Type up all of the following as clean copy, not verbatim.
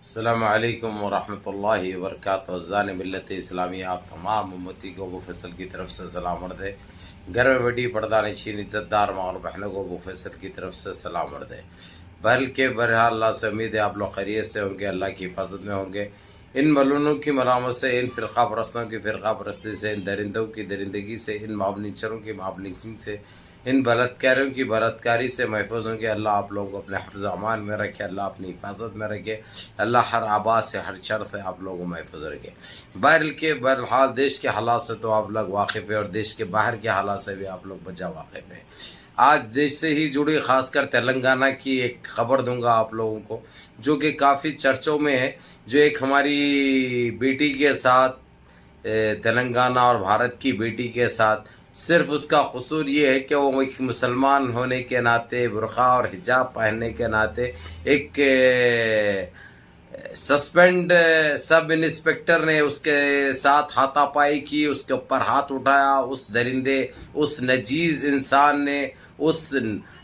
अस्सलामु अलैकुम वरहमतुल्लाहि वबरकातुहू। अज़ान मिल्लत इस्लामी आप तमाम उम्मती को अबू फैसल की तरफ से सलाम अर्ज़ है। घर में बैठी पर्दा नशीन इज़्ज़तदार माँ और बहनों को अबू फैसल की तरफ से सलाम अर्ज़ है। बहरहाल अल्लाह से उम्मीद है आप लोग खैरियत से होंगे, अल्लाह की हिफाजत में होंगे। इन मलूनों की मलामत से, इन फ़िरक़ा परस्तों की फ़िरक़ा परस्ती से, इन दरिंदों की दरिंदगी से, इन माबनीचरों की माबनीचिंग से, इन बलात्कारियों की बलात्कारी से महफूज होंगे। अल्लाह आप लोगों को अपने हिफ्ज़ अमान में रखे, अल्लाह अपनी हिफाजत में रखे, अल्लाह हर आबाद से, हर शर से आप लोगों को महफूज रखे। बहरहाल देश के हालात से तो आप लोग वाकिफ़ है और देश के बाहर के हालात से भी आप लोग बचा वाकिफ़ है। आज देश से ही जुड़ी ख़ासकर तेलंगाना की एक ख़बर दूंगा आप लोगों को, जो कि काफ़ी चर्चों में है। जो एक हमारी बेटी के साथ तेलंगाना और भारत की बेटी के साथ सिर्फ उसका कसूर ये है कि वो एक मुसलमान होने के नाते, बुरक़ा और हिजाब पहनने के नाते एक सस्पेंड सब इंस्पेक्टर ने उसके साथ हाथापाई की, उसके ऊपर हाथ उठाया। उस दरिंदे, उस नजीज़ इंसान ने, उस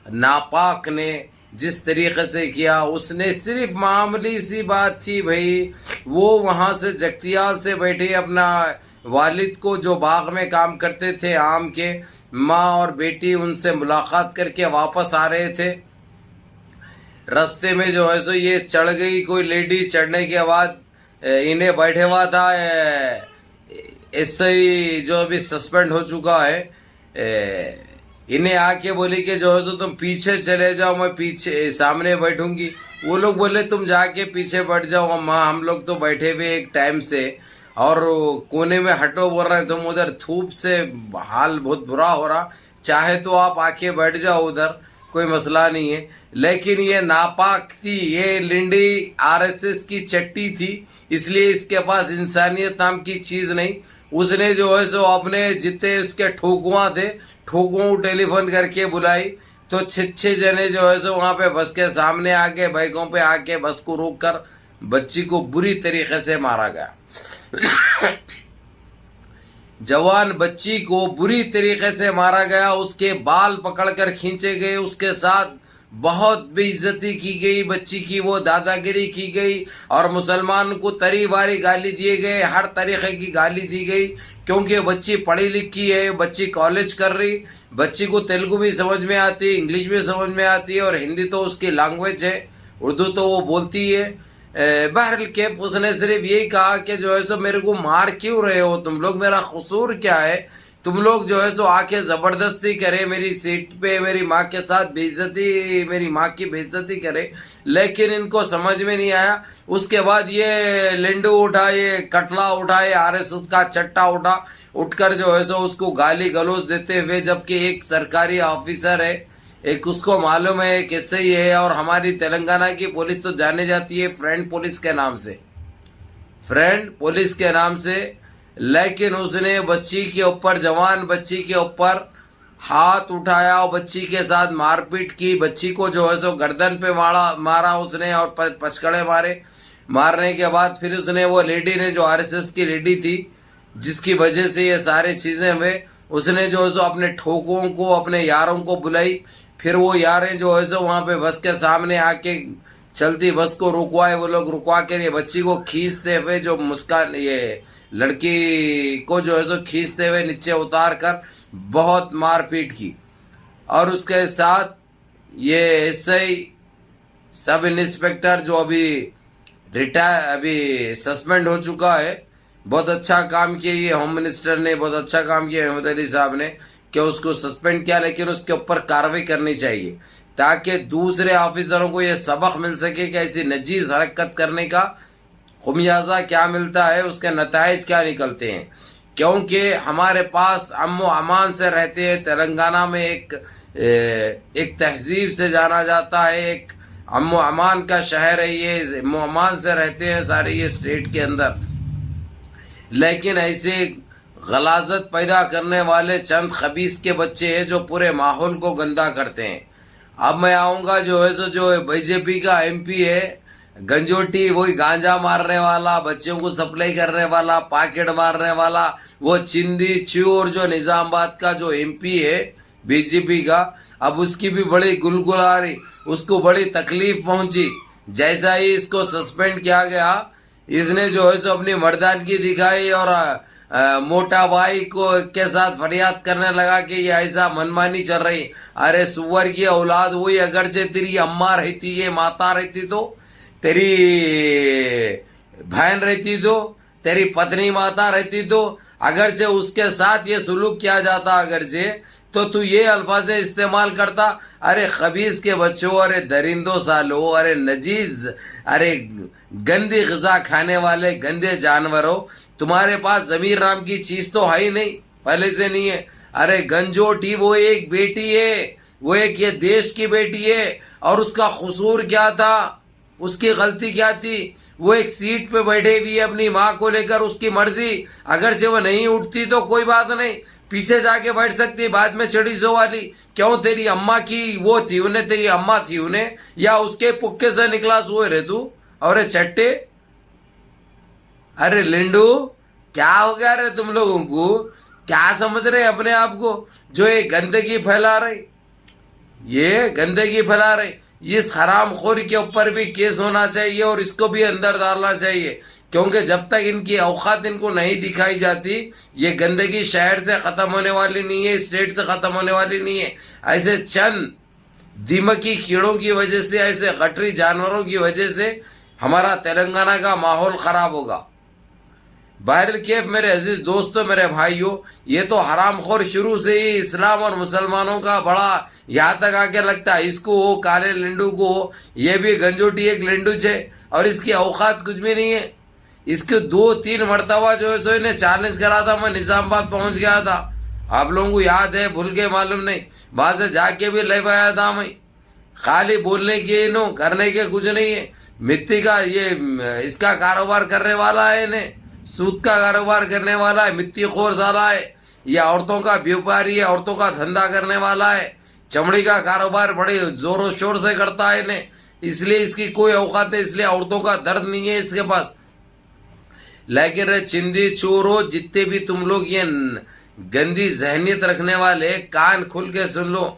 नापाक ने जिस तरीक़े से किया, उसने सिर्फ मामूली सी बात थी भाई, वो वहाँ से जगतियाल से बैठे अपना वालिद को, जो बाग में काम करते थे आम के, माँ और बेटी उनसे मुलाकात करके वापस आ रहे थे। रास्ते में जो है सो ये चढ़ गई कोई लेडी। चढ़ने के बाद इन्हें बैठे हुआ था एसआई जो अभी सस्पेंड हो चुका है, इन्हें आके बोली कि जो है सो तुम पीछे चले जाओ, मैं पीछे सामने बैठूंगी। वो लोग बोले तुम जाके पीछे बैठ जाओ माँ, हम लोग तो बैठे हुए एक टाइम से और कोने में हटो बोल रहे, तुम उधर धूप से हाल बहुत बुरा हो रहा, चाहे तो आप आके बैठ जाओ उधर, कोई मसला नहीं है। लेकिन ये नापाक थी, ये लिंडी आरएसएस की चट्टी थी, इसलिए इसके पास इंसानियत नाम की चीज़ नहीं। उसने जो है सो अपने जितने उसके ठोकुआ थे, ठोकुओं को टेलीफोन करके बुलाई, तो छः जने जो है सो वहाँ पे बस के सामने आके, बाइकों पे आके बस को रोक कर बच्ची को बुरी तरीके से मारा गया। जवान बच्ची को बुरी तरीके से मारा गया, उसके बाल पकड़कर खींचे गए, उसके साथ बहुत बेइज्जती की गई बच्ची की, वो दादागिरी की गई और मुसलमान को तरी वारी गाली दिए गए, हर तरीके की गाली दी गई। क्योंकि बच्ची पढ़ी लिखी है, बच्ची कॉलेज कर रही, बच्ची को तेलुगु भी समझ में आती है, इंग्लिश भी समझ में आती है और हिंदी तो उसकी लैंग्वेज है, उर्दू तो वो बोलती है। बहरहाल केफ उसने सिर्फ यही कहा कि जो है सो मेरे को मार क्यों रहे हो तुम लोग, मेरा कसूर क्या है, तुम लोग जो है सो आके ज़बरदस्ती करे, मेरी सीट पे मेरी माँ के साथ बेइज्जती, मेरी माँ की बेइज्जती करे। लेकिन इनको समझ में नहीं आया। उसके बाद ये लिंडू उठा, ये कटला उठा, ये आरएसएस का चट्टा उठकर जो है सो उसको गाली गलौज देते हुए, जबकि एक सरकारी ऑफिसर है, एक उसको मालूम है कैसे ही है। और हमारी तेलंगाना की पुलिस तो जाने जाती है फ्रेंड पुलिस के नाम से, फ्रेंड पुलिस के नाम से। लेकिन उसने बच्ची के ऊपर, जवान बच्ची के ऊपर हाथ उठाया और बच्ची के साथ मारपीट की। बच्ची को जो है सो गर्दन पे मारा उसने और पचकड़े मारे। मारने के बाद फिर उसने, वो लेडी ने, जो आरएसएस की लेडी थी जिसकी वजह से ये सारी चीज़ें हुए, उसने जो है सो अपने ठोकों को, अपने यारों को बुलाई। फिर वो यारें जो है सो वहाँ पे बस के सामने आके चलती बस को रुकवाए, वो लोग रुकवा के ये बच्ची को खींचते हुए, जो मुस्कान, ये लड़की को जो है सो खींचते हुए नीचे उतार कर बहुत मारपीट की। और उसके साथ ये एसआई सब इंस्पेक्टर जो अभी सस्पेंड हो चुका है, बहुत अच्छा काम किया ये होम मिनिस्टर ने, बहुत अच्छा काम किया अहमद अली साहब ने कि उसको सस्पेंड किया। लेकिन उसके ऊपर कार्रवाई करनी चाहिए ताकि दूसरे ऑफिसरों को ये सबक मिल सके कि ऐसी नजीज हरकत करने का खुमियाजा क्या मिलता है, उसके नताइज क्या निकलते हैं। क्योंकि हमारे पास अमन अमान से रहते हैं, तेलंगाना में एक तहजीब से जाना जाता है, एक अमन अमान का शहर है ये, अमन अमान से रहते हैं सारे ये स्टेट के अंदर। लेकिन ऐसे गलाजत पैदा करने वाले चंद खबीस के बच्चे हैं जो पूरे माहौल को गंदा करते हैं। अब मैं आऊँगा जो है सो, जो बीजेपी का एमपी है गंजोटी, वही गांजा मारने वाला, बच्चों को सप्लाई करने वाला, पॉकेट मारने वाला, वो चिंदी चूर जो निज़ामाबाद का जो एमपी है बीजेपी का, अब उसकी भी बड़ी गुलगुलारी, उसको बड़ी तकलीफ पहुंची जैसा ही इसको सस्पेंड किया गया, इसने जो है सो अपनी मर्दानगी दिखाई और मोटा भाई को के साथ फरियाद करने लगा कि ये ऐसा मनमानी चल रही। अरे सुअर की औलाद हुई, अगरचे तेरी अम्मा रहती, ये माता रहती, तो तेरी बहन रहती, तो तेरी पत्नी माता रहती, तो अगरचे उसके साथ ये सुलूक किया जाता, अगरचे तो तू ये अल्फाज इस्तेमाल करता। अरे खबीस के बच्चों, अरे दरिंदों सालो, अरे नजीज, अरे गंदी ग़िज़ा खाने वाले गंदे जानवरों, तुम्हारे पास ज़मीर नाम की चीज़ तो है ही नहीं, पहले से नहीं है। अरे गंजोटी वो एक बेटी है, वो एक ये देश की बेटी है, और उसका कसूर क्या था, उसकी गलती क्या थी? वो एक सीट पे बैठे हुई है अपनी माँ को लेकर, उसकी मर्जी, अगर से वो नहीं उठती तो कोई बात नहीं, पीछे जाके बैठ सकती, बाद में चढ़ी सो वाली। क्यों? तेरी अम्मा की वो थी उन्हें, तेरी अम्मा थी उन्हें, या उसके पुक्के से निकला सोए रे तू? और चट्टे, अरे लिंडू, क्या हो गया रे तुम लोगों को? क्या समझ रहे अपने आप को? जो ये गंदगी फैला रहे, ये गंदगी फैला रहे, इस हरामखोरी के ऊपर भी केस होना चाहिए और इसको भी अंदर डालना चाहिए, क्योंकि जब तक इनकी औकात इनको नहीं दिखाई जाती, ये गंदगी शहर से ख़त्म होने वाली नहीं है, स्टेट से ख़त्म होने वाली नहीं है। ऐसे चंद दिमकी कीड़ों की वजह से, ऐसे गटरी जानवरों की वजह से हमारा तेलंगाना का माहौल ख़राब होगा। बहरहाल केफ मेरे अजीज दोस्तों, मेरे भाइयों, ये तो हरामखोर शुरू से ही इस्लाम और मुसलमानों का बड़ा यहाँ तक आके लगता है, इसको हो काले लिंडू को हो, ये भी गंजोटी एक लिंडू है और इसकी औकात कुछ भी नहीं है। इसके 2-3 मरतबा जो है सो इन्हें चैलेंज करा था, मैं निज़ामाबाद पहुँच गया था, आप लोगों को याद है, भूल के मालूम नहीं, वहाँ से जाके भी ले पाया था मैं। खाली बोलने के इन्हों, करने के कुछ नहीं है। मिट्टी का ये इसका कारोबार करने वाला है, इन्हें सूद का कारोबार करने वाला है, मिट्टी खोर साला है, ये औरतों का व्यापारी है, औरतों का धंधा करने वाला है, चमड़ी का कारोबार बड़े जोरों शोर से करता है इन्हें, इसलिए इसकी कोई औकात है, इसलिए औरतों का दर्द नहीं है इसके पास। लेकिन रे चिंदी चोरो, जितने भी तुम लोग ये गंदी जहनीत रखने वाले, कान खुल के सुन लो,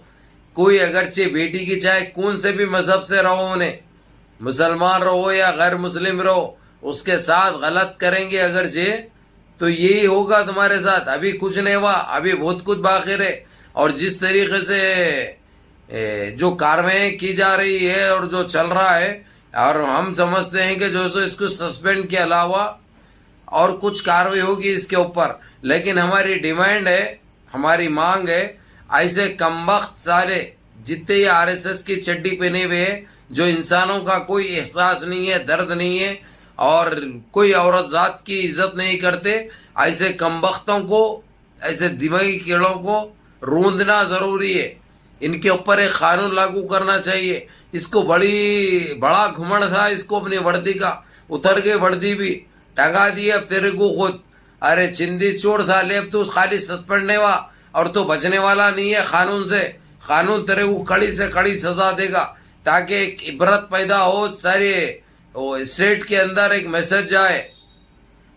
कोई अगरचे बेटी की चाहे कौन से भी मजहब से रहो, उन्हें मुसलमान रहो या गैर मुस्लिम रहो, उसके साथ गलत करेंगे अगरचे तो यही होगा तुम्हारे साथ। अभी कुछ नहीं हुआ, अभी बहुत कुछ बाकी है। और जिस तरीके से जो कार्रवाई की जा रही है और जो चल रहा है, और हम समझते हैं कि जो सो इसको सस्पेंड के अलावा और कुछ कार्रवाई होगी इसके ऊपर, लेकिन हमारी डिमांड है, हमारी मांग है, ऐसे कमबख्त सारे जितने ये आरएसएस की चड्डी पहने हुए हैं, जो इंसानों का कोई एहसास नहीं है, दर्द नहीं है और कोई औरत जात की इज्जत नहीं करते, ऐसे कमबख्तों को, ऐसे दिमागी कीड़ों को रूंदना ज़रूरी है। इनके ऊपर एक कानून लागू करना चाहिए। इसको बड़ा घुमंड था इसको अपनी वर्दी का, उतर के वर्दी भी टंगा दी अब तेरे को खुद। अरे चिंदी चोर साले, अब तो खाली सस्पेंड नहीं हुआ और तो बचने वाला नहीं है कानून से। कानून तेरे को कड़ी से कड़ी सजा देगा, ताकि एक इबरत पैदा हो, सारे स्टेट के अंदर एक मैसेज जाए।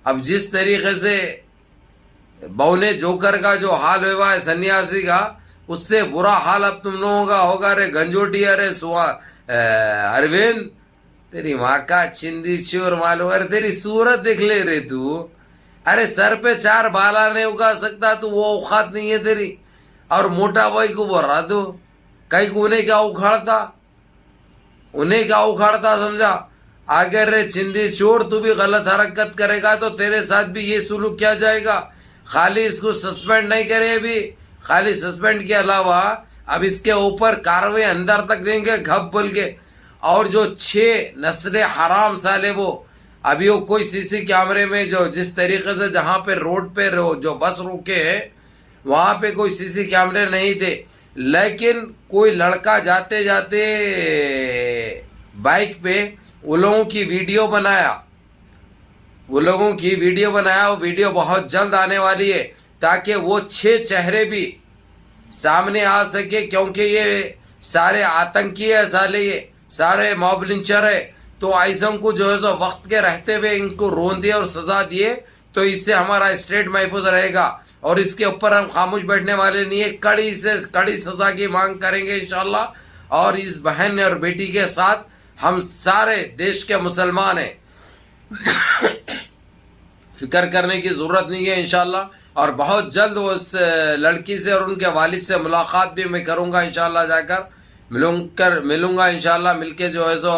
अब जिस तरीके से बौने जोकर का जो हाल हुआ है सन्यासी का, उससे बुरा हाल अब तुम लोगों का होगा रे गंजोटी। अरे अरविंद, तेरी माँ का चिंदी चोर मालूम, अरे तेरी सूरत देख ले रे तू। अरे सर पे 4 बाला नहीं उगा सकता तू, वो औकात नहीं है तेरी। और मोटा भाई को बोल रहा तू, कहीं को उन्हें क्या उखाड़ता, उन्हें क्या उखाड़ता समझा। अगर रे चिंदी चोर तू भी गलत हरकत करेगा तो तेरे साथ भी ये सुलूक किया जाएगा। खाली इसको सस्पेंड नहीं करे, अभी खाली सस्पेंड के अलावा अब इसके ऊपर कार्रवाई अंदर तक देंगे घप बोल के। और जो 6 नस्ले हराम साले, वो अभी वो कोई सीसी कैमरे में जो जिस तरीके से जहाँ पे रोड पे जो बस रुके है वहाँ पे कोई सीसी कैमरे नहीं थे, लेकिन कोई लड़का जाते जाते बाइक पे वो लोगों की वीडियो बनाया, वो वीडियो बहुत जल्द आने वाली है, ताकि वो 6 चेहरे भी सामने आ सके, क्योंकि ये सारे आतंकी है साले, ये सारे मॉब लिंचर है। तो ऐसों को जो है सो वक्त के रहते हुए इनको रोन दिए और सजा दिए, तो इससे हमारा स्टेट महफूज रहेगा। और इसके ऊपर हम खामोश बैठने वाले नहीं है, कड़ी से कड़ी सजा की मांग करेंगे इंशाल्लाह। और इस बहन और बेटी के साथ हम सारे देश के मुसलमान हैं, फिक्र करने की ज़रूरत नहीं है इंशाल्लाह। और बहुत जल्द उस लड़की से और उनके वालिद से मुलाकात भी मैं करूँगा इंशाल्लाह, जाकर मिलूँगा इंशाल्लाह। मिलके जो है सो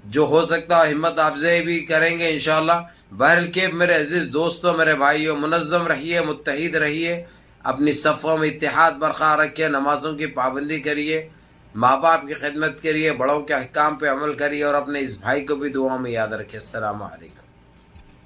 जो हो सकता है हिम्मत अफजाई भी करेंगे इंशाल्लाह। बहरहाल के मेरे अजीज़ दोस्तों, मेरे भाइयों, मुनज़्ज़म रहिए, मुत्तहिद रहिए, अपनी सफ़ों में इत्तेहाद बरक़रार रखिए, नमाज़ों की पाबंदी करिए, माँ बाप की खिदमत करिए, बड़ों के अहकाम पे अमल करिए और अपने इस भाई को भी दुआ में याद रखिए। अस्सलामु अलैकुम।